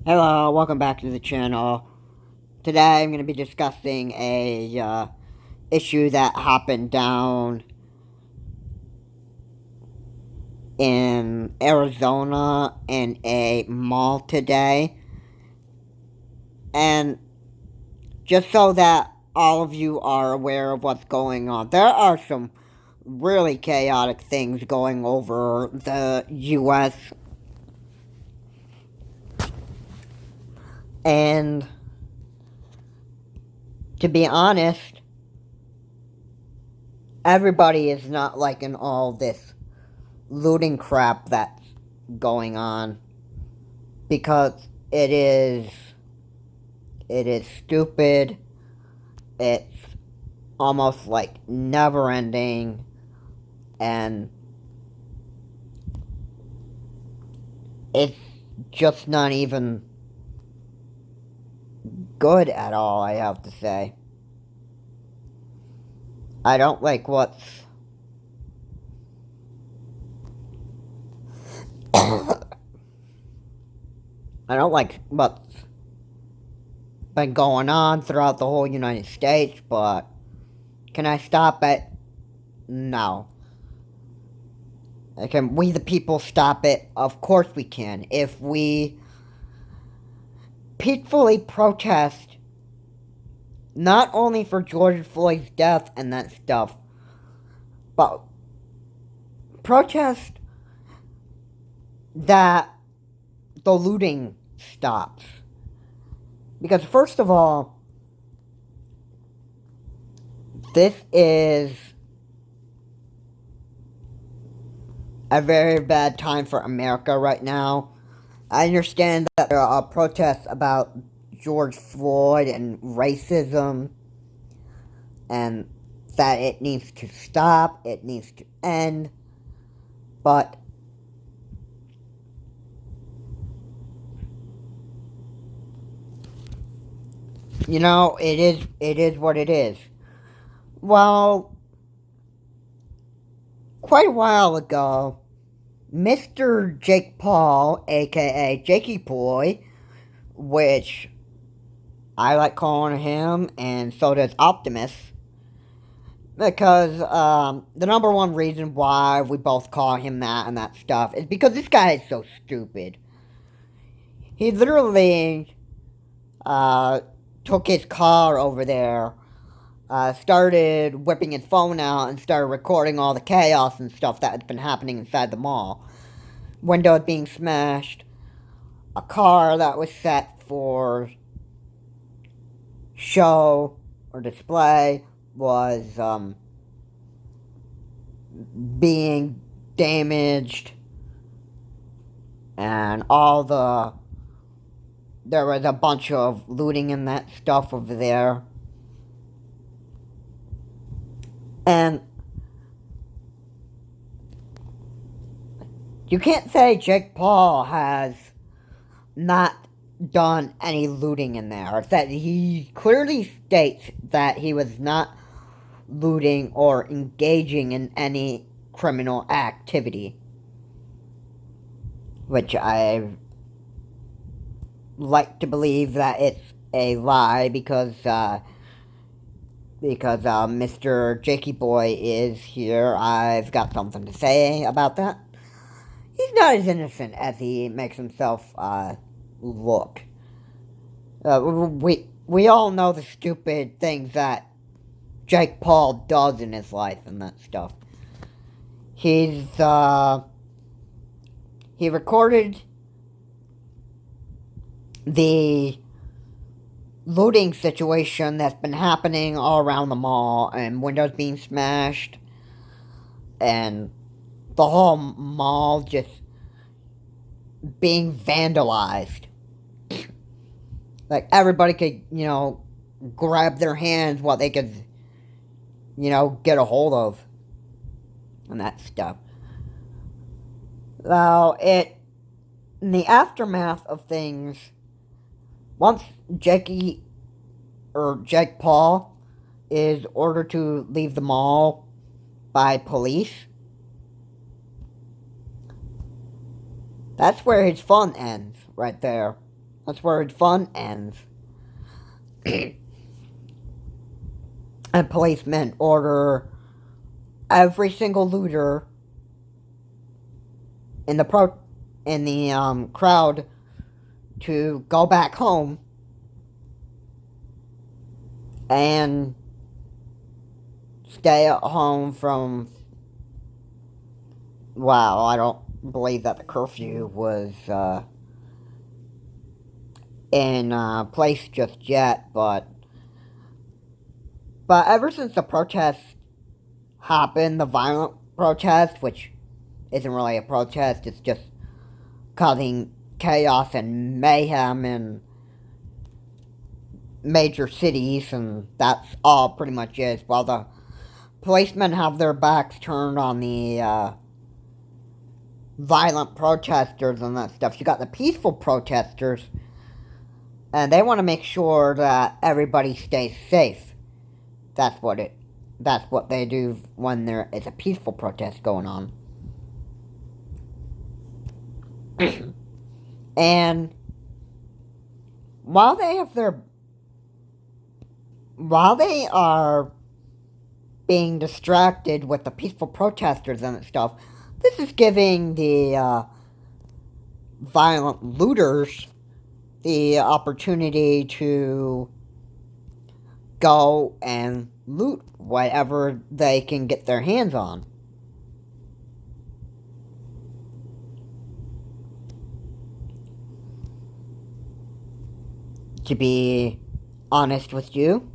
Hello, welcome back to the channel. Today I'm going to be discussing a issue that happened down in Arizona in a mall today. And just so that all of you are aware of what's going on, there are some really chaotic things going over the U.S. And to be honest, everybody is not liking all this looting crap that's going on, because it is stupid. It's almost like never ending, and it's just not even good at all, I have to say. I don't like what's I don't like what's been going on throughout the whole United States, but can I stop it? No. Can we the people stop it? Of course we can. If we peacefully protest, not only for George Floyd's death and that stuff, but protest that the looting stops. Because first of all, this is a very bad time for America right now. I understand that there are protests about George Floyd and racism, and that it needs to stop, it needs to end, but it is what it is. Well, quite a while ago, Mr. Jake Paul, aka Jakey Boy, which I like calling him, and so does Optimus, because the number one reason why we both call him that and that stuff is because this guy is so stupid. He literally took his car over there, started whipping his phone out, and started recording all the chaos and stuff that had been happening inside the mall. Windows being smashed, a car that was set for show or display was being damaged, and there was a bunch of looting and that stuff over there. And you can't say Jake Paul has not done any looting in there. It's that he clearly states that he was not looting or engaging in any criminal activity, which I like to believe that it's a lie, because Mr. Jakey Boy is here. I've got something to say about that. He's not as innocent as he makes himself look. We all know the stupid things that Jake Paul does in his life and that stuff. He recorded the looting situation that's been happening all around the mall, and windows being smashed, and the whole mall just being vandalized. Like, everybody could, grab their hands what they could, get a hold of, and that stuff. Now, in the aftermath of things, once Jake Paul is ordered to leave the mall by police, that's where his fun ends, right there. That's where fun ends. And policemen order every single looter in the crowd to go back home and stay at home from. Wow, I don't believe that the curfew was in place just yet, but ever since the protests happened, the violent protest, which isn't really a protest, it's just causing chaos and mayhem in major cities, and that's all pretty much is. While the policemen have their backs turned on the violent protesters and that stuff, you got the peaceful protesters, and they want to make sure that everybody stays safe. That's what they do when there is a peaceful protest going on. And while they are being distracted with the peaceful protesters and stuff, this is giving the violent looters the opportunity to go and loot whatever they can get their hands on. To be honest with you,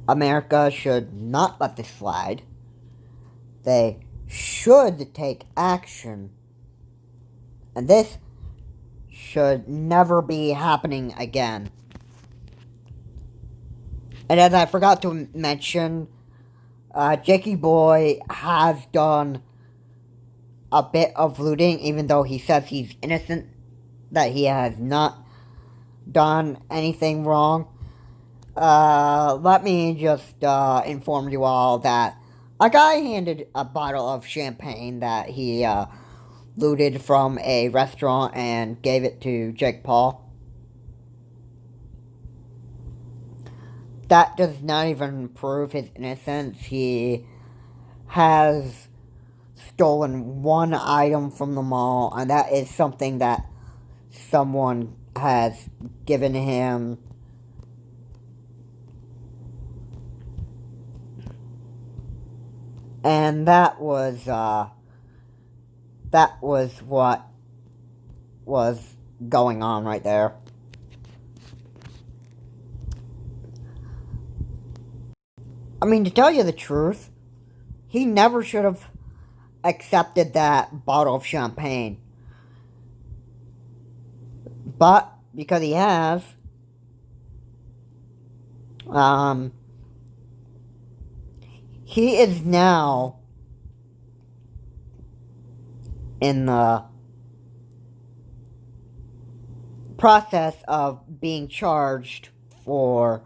America should not let this slide. They should take action. And this should never be happening again. And as I forgot to mention, Jakey Boy has done a bit of looting, even though he says he's innocent, that he has not done anything wrong. Let me just inform you all that a guy handed a bottle of champagne that he looted from a restaurant and gave it to Jake Paul. That does not even prove his innocence. He has stolen one item from the mall, and that is something that someone has given him. And that was what was going on right there. I mean, to tell you the truth, he never should have accepted that bottle of champagne. But because he has, he is now in the process of being charged for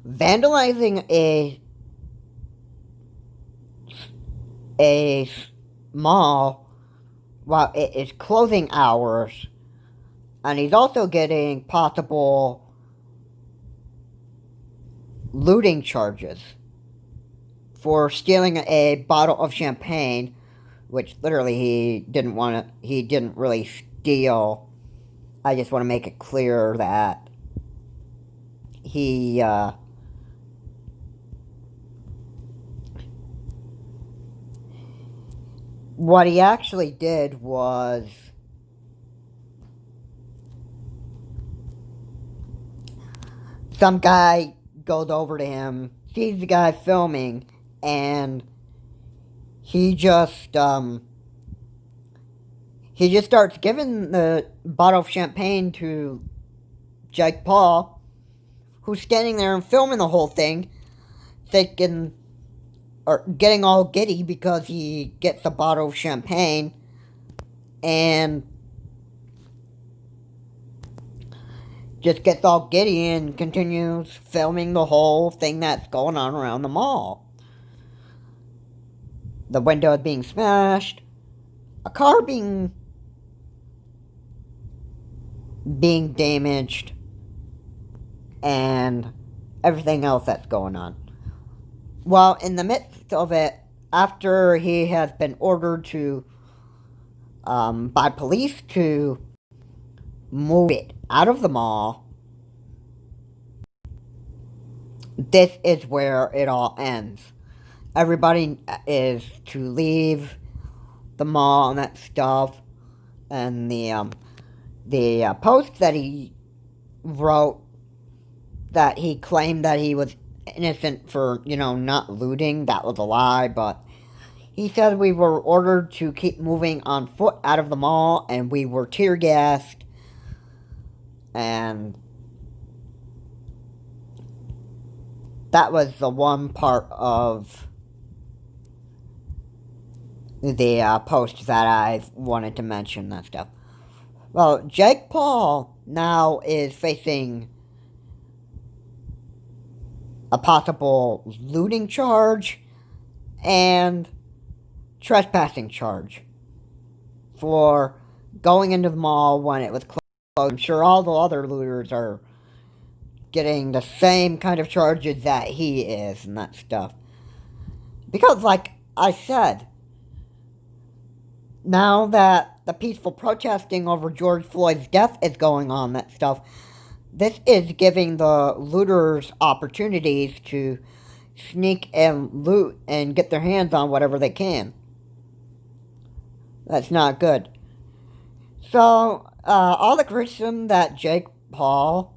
vandalizing a mall while it is closing hours, and he's also getting possible looting charges for stealing a bottle of champagne, which literally he didn't really steal. I just want to make it clear that he what he actually did was some guy goes over to him, sees the guy filming, and he just starts giving the bottle of champagne to Jake Paul, who's standing there and filming the whole thing, thinking, or getting all giddy because he gets a bottle of champagne, and just gets all giddy and continues filming the whole thing that's going on around the mall. the windows being smashed, a car being damaged, and everything else that's going on. Well, in the midst of it, after he has been ordered to by police to move it out of the mall, this is where it all ends. Everybody is to leave the mall and that stuff, and the post that he wrote, that he claimed that he was innocent for, not looting, that was a lie, but he said we were ordered to keep moving on foot out of the mall, and we were tear gassed, and that was the one part of the post that I wanted to mention, that stuff. Well, Jake Paul now is facing a possible looting charge and trespassing charge for going into the mall when it was closed. I'm sure all the other looters are getting the same kind of charges that he is and that stuff. Because, like I said, now that the peaceful protesting over George Floyd's death is going on, that stuff, this is giving the looters opportunities to sneak and loot and get their hands on whatever they can. That's not good. So, all the criticism that Jake Paul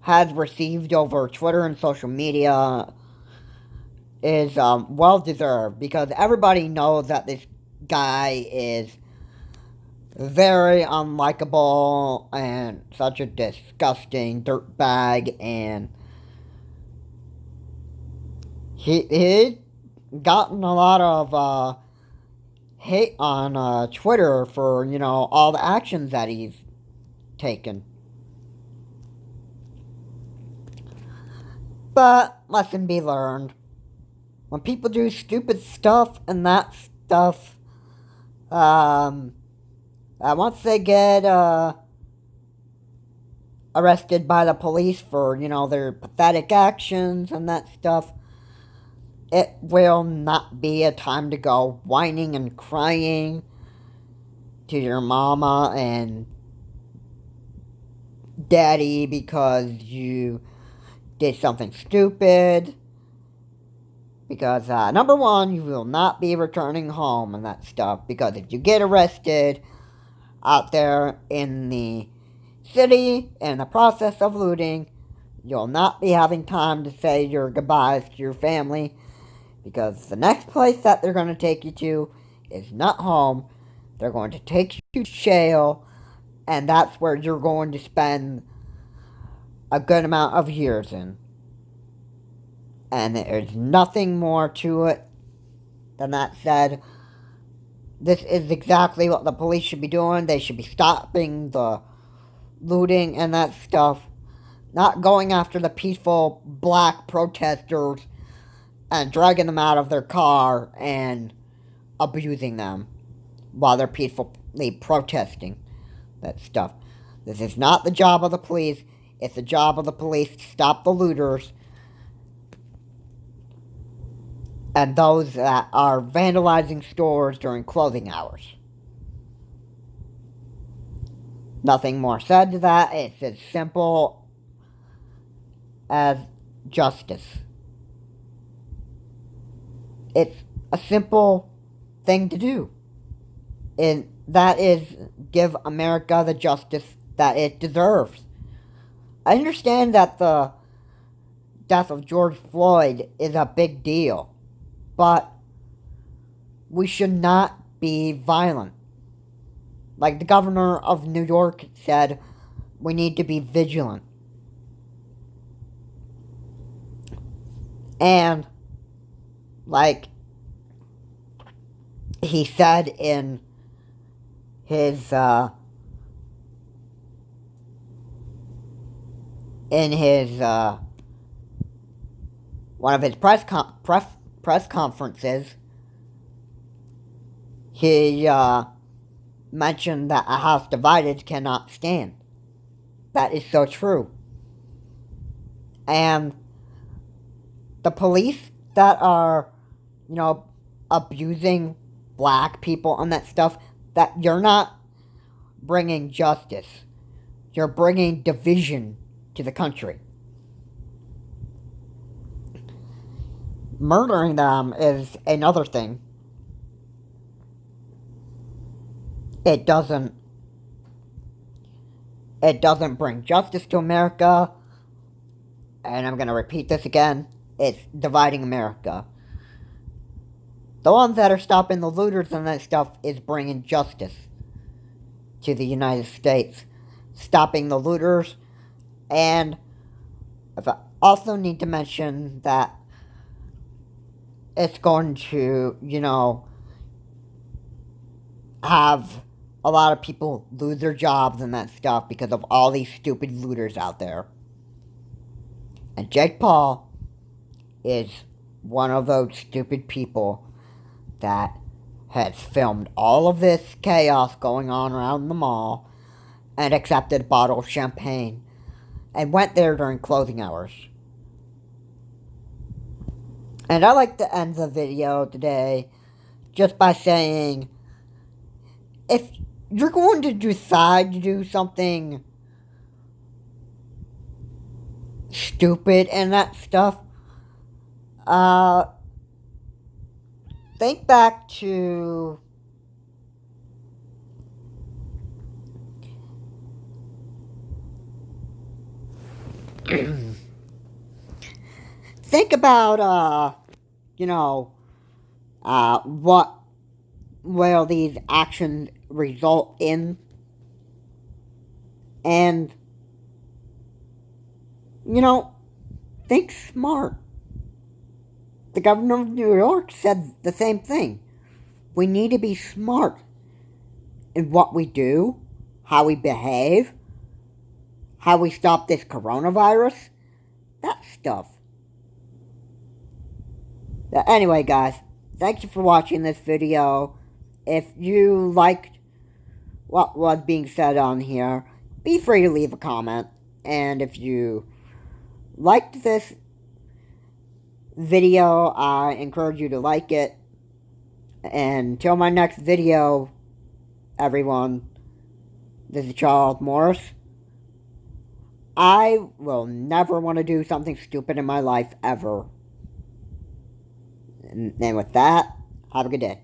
has received over Twitter and social media is well-deserved, because everybody knows that this guy is very unlikable and such a disgusting dirtbag, and he gotten a lot of hate on Twitter for, all the actions that he's taken. But lesson be learned. When people do stupid stuff and that stuff, once they get arrested by the police for, their pathetic actions and that stuff, it will not be a time to go whining and crying to your mama and daddy because you did something stupid. Because, number one, you will not be returning home and that stuff. Because if you get arrested out there in the city in the process of looting, you'll not be having time to say your goodbyes to your family. Because the next place that they're going to take you to is not home. They're going to take you to jail. And that's where you're going to spend a good amount of years in. And there's nothing more to it than that said. This is exactly what the police should be doing. They should be stopping the looting and that stuff. Not going after the peaceful black protesters and dragging them out of their car and abusing them while they're peacefully protesting that stuff. This is not the job of the police. It's the job of the police to stop the looters and those that are vandalizing stores during closing hours. Nothing more said to that. It's as simple as justice. It's a simple thing to do. And that is give America the justice that it deserves. I understand that the death of George Floyd is a big deal. But we should not be violent. Like the governor of New York said, we need to be vigilant. And, like he said in his, one of his press conferences, He mentioned that a house divided cannot stand. That is so true. And the police that are, abusing black people and that stuff, that you're not bringing justice. You're bringing division to the country. Murdering them is another thing. It doesn't bring justice to America. And I'm going to repeat this again. It's dividing America. The ones that are stopping the looters and that stuff is bringing justice to the United States. Stopping the looters. And I also need to mention that it's going to, have a lot of people lose their jobs and that stuff because of all these stupid looters out there. And Jake Paul is one of those stupid people that has filmed all of this chaos going on around the mall and accepted a bottle of champagne and went there during closing hours. And I like to end the video today just by saying, if you're going to decide to do something stupid and that stuff, think back to think about, what will these actions result in, and, think smart. The governor of New York said the same thing. We need to be smart in what we do, how we behave, how we stop this coronavirus, that stuff. Anyway, guys, thank you for watching this video. If you liked what was being said on here, be free to leave a comment. And if you liked this video, I encourage you to like it. And until my next video, everyone, this is Charles Morris. I will never want to do something stupid in my life, ever. And with that, have a good day.